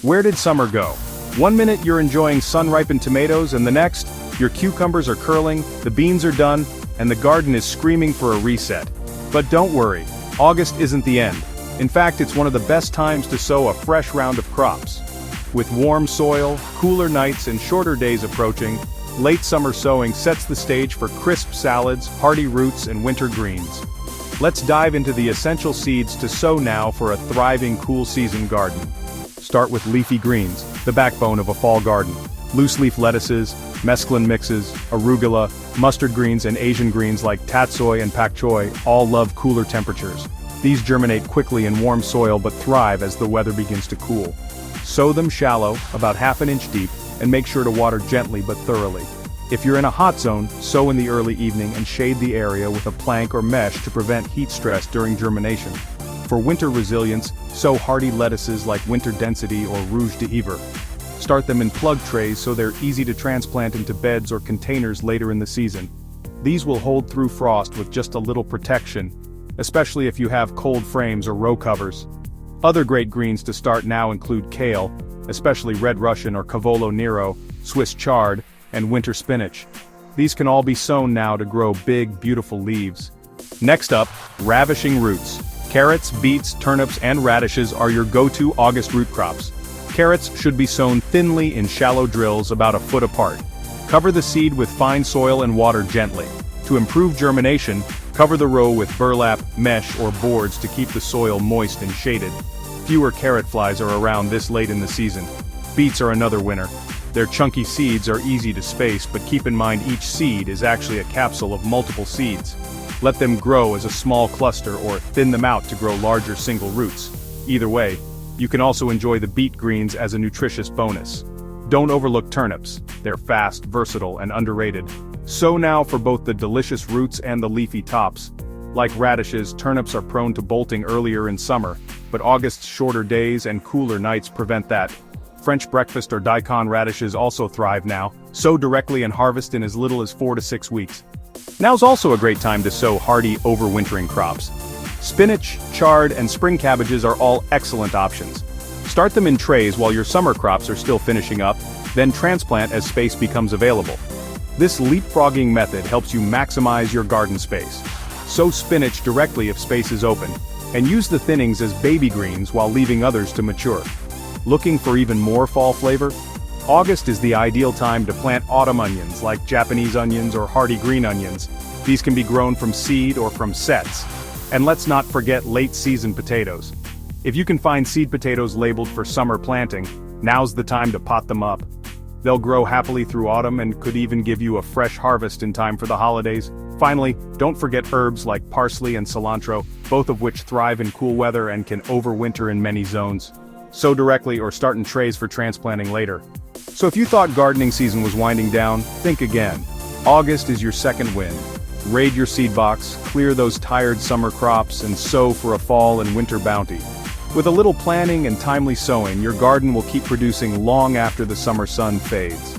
Where did summer go? One minute you're enjoying sun-ripened tomatoes and the next, your cucumbers are curling, the beans are done, and the garden is screaming for a reset. But don't worry, August isn't the end. In fact, it's one of the best times to sow a fresh round of crops. With warm soil, cooler nights and shorter days approaching, late summer sowing sets the stage for crisp salads, hearty roots and winter greens. Let's dive into the essential seeds to sow now for a thriving cool season garden. Start with leafy greens, the backbone of a fall garden. Loose-leaf lettuces, mesclun mixes, arugula, mustard greens and Asian greens like tatsoi and pak choi all love cooler temperatures. These germinate quickly in warm soil but thrive as the weather begins to cool. Sow them shallow, about ½ inch deep, and make sure to water gently but thoroughly. If you're in a hot zone, sow in the early evening and shade the area with a plank or mesh to prevent heat stress during germination. For winter resilience, sow hardy lettuces like winter density or rouge d'Hiver. Start them in plug trays so they're easy to transplant into beds or containers later in the season. These will hold through frost with just a little protection, especially if you have cold frames or row covers. Other great greens to start now include kale, especially red Russian or cavolo nero, Swiss chard, and winter spinach. These can all be sown now to grow big, beautiful leaves. Next up, ravishing roots. Carrots, beets, turnips, and radishes are your go-to August root crops. Carrots should be sown thinly in shallow drills about a foot apart. Cover the seed with fine soil and water gently. To improve germination, cover the row with burlap, mesh, or boards to keep the soil moist and shaded. Fewer carrot flies are around this late in the season. Beets are another winner. Their chunky seeds are easy to space, but keep in mind each seed is actually a capsule of multiple seeds. Let them grow as a small cluster or thin them out to grow larger single roots. Either way, you can also enjoy the beet greens as a nutritious bonus. Don't overlook turnips. They're fast, versatile, and underrated. Sow now for both the delicious roots and the leafy tops. Like radishes, turnips are prone to bolting earlier in summer, but August's shorter days and cooler nights prevent that. French breakfast or daikon radishes also thrive now. Sow directly and harvest in as little as 4 to 6 weeks. Now's also a great time to sow hardy overwintering crops. Spinach, chard, and spring cabbages are all excellent options. Start them in trays while your summer crops are still finishing up, then transplant as space becomes available. This leapfrogging method helps you maximize your garden space. Sow spinach directly if space is open, and use the thinnings as baby greens while leaving others to mature. Looking for even more fall flavor? August is the ideal time to plant autumn onions like Japanese onions or hardy green onions. These can be grown from seed or from sets. And let's not forget late-season potatoes. If you can find seed potatoes labeled for summer planting, now's the time to pot them up. They'll grow happily through autumn and could even give you a fresh harvest in time for the holidays. Finally, don't forget herbs like parsley and cilantro, both of which thrive in cool weather and can overwinter in many zones. Sow directly or start in trays for transplanting later. So if you thought gardening season was winding down, think again. August is your second wind. Raid your seed box, clear those tired summer crops, and sow for a fall and winter bounty. With a little planning and timely sowing, your garden will keep producing long after the summer sun fades.